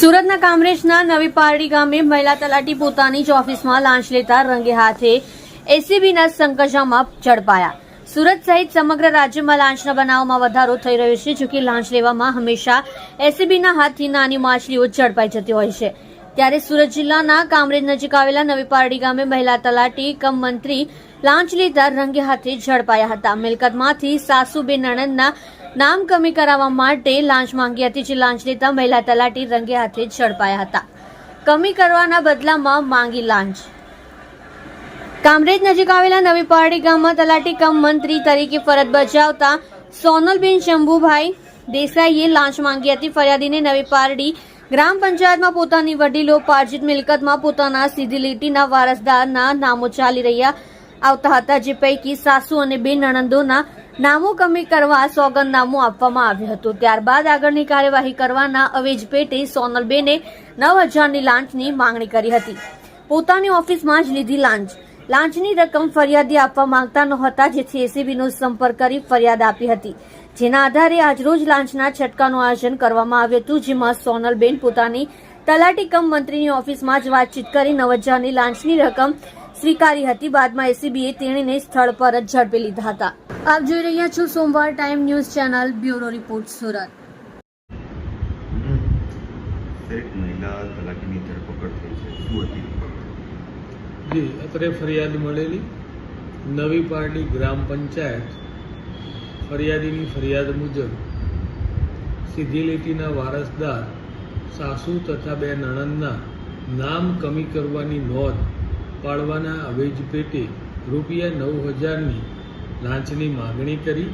સુરતના કામરેજના નવી પારડી ગામે મહિલા તલાટી પોતાની જ ઓફિસમાં લાંચ લેતા રંગે હાથે એસીબીના સંકજામાં ઝડપાયા. સુરત સહિત સમગ્ર રાજ્યમાં લાંચના બનાવમાં વધારો થઈ રહ્યો છે. જો કે લાંચ લેવામાં હંમેશા એસીબીના હાથથી નાની માછલીઓ ઝડપાઈ જતી હોય છે. ત્યારે સુરત જિલ્લાના કામરેજ નજીક આવેલા નવી પારડી ગામે મહિલા તલાટી કમ મંત્રી લાંચ લેતા રંગે હાથે ઝડપાયા હતા. મિલકતમાંથી સાસુ બે નણંદના નામ કમી કરાવવા માટે લાંચ માંગી હતી. જે લાંચ લેતા મહિલા તલાટી રંગે હાથે ઝડપાયા હતા. કમી કરવાના બદલામાં માંગી લાંચ. કામરેજ નજીક આવેલા નવી પારડી ગામમાં તલાટી કમ મંત્રી તરીકે ફરજ બજાવતા સોનલબેન શંભુભાઈ દેસાઈએ લાંચ માંગી હતી. ફરિયાદીને નવી પારડી ગ્રામ પંચાયતમાં પોતાની વડીલોપાર્જિત મિલકતમાં પોતાના સીધી લીટીના વારસદારના નામો ચાલી રહ્યા આવતા હતા. જે પૈકી સાસુ અને બે નણંદોના નામો કમી કરવા સોગંદનામું આપવામાં આવ્યું હતું. ત્યારબાદ આગળની કાર્યવાહી કરવાના અવેજ પેટે સોનલબેને 9,000ની લાંચની માંગણી કરી હતી. પોતાની ઓફિસમાં જ લીધી લાંચ. લાંચની રકમ ફરિયાદી આપવા માંગતા નહોતા, જેથી એસીબીનો સંપર્ક કરી ફરિયાદ આપી હતી. જેના આધારે આજરોજ લાંચના છટકાનું આયોજન કરવામાં આવ્યું હતું. જેમાં સોનલબેન પોતાની તલાટી કમ મંત્રીની ઓફિસમાં જ વાતચીત કરી 9,000ની લાંચની રકમ સ્વીકારી હતી. બાદમાં એસીબીએ તેણીને સ્થળ પર જ ઝડપી લીધા હતા. આપ જોઈ રહ્યા છો સોમવાર time news channel. Bureau report, Surat. એક મહિલા તલાટીની ધરપકડ થઈ છે, શું હતી? જી, અત્રે ફરિયાદ મળેલી નવી પારડી ગ્રામ પંચાયત ફરિયાદીની ફરિયાદ મુજબ સીધી લીટીના વારસદાર સાસુ તથા બે નણંદના નામ કમી કરવાની નોંધ પાડવાના અવેજ પેટે રૂપિયા 9,000ની લાંચની માગણી કરી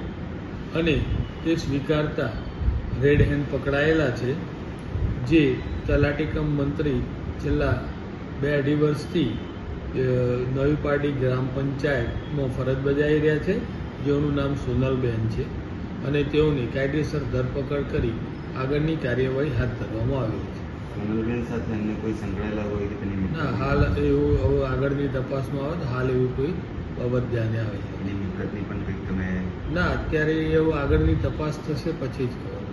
અને તે સ્વીકારતા રેડ હેન્ડ પકડાયેલા છે. જે તલાટી કમ મંત્રી છેલ્લા 2-2.5 વર્ષથી નવી પારડી ગ્રામ પંચાયતમાં ફરજ બજાવી રહ્યા છે, જેઓનું નામ સોનલબેન છે અને તેઓની કાયદેસર ધરપકડ કરી આગળની કાર્યવાહી હાથ ધરવામાં આવી છે. સોનલબેન સાથે અન્ય કોઈ સંકળાયેલા હોય કે તેની ના, હાલ એવું હવે આગળની તપાસમાં આવે તો હાલ એવી કોઈ બાબત ધ્યાને આવે છે મિલકતની પણ કંઈક તમે ના, અત્યારે એવું આગળની તપાસ થશે પછી જ ખબર.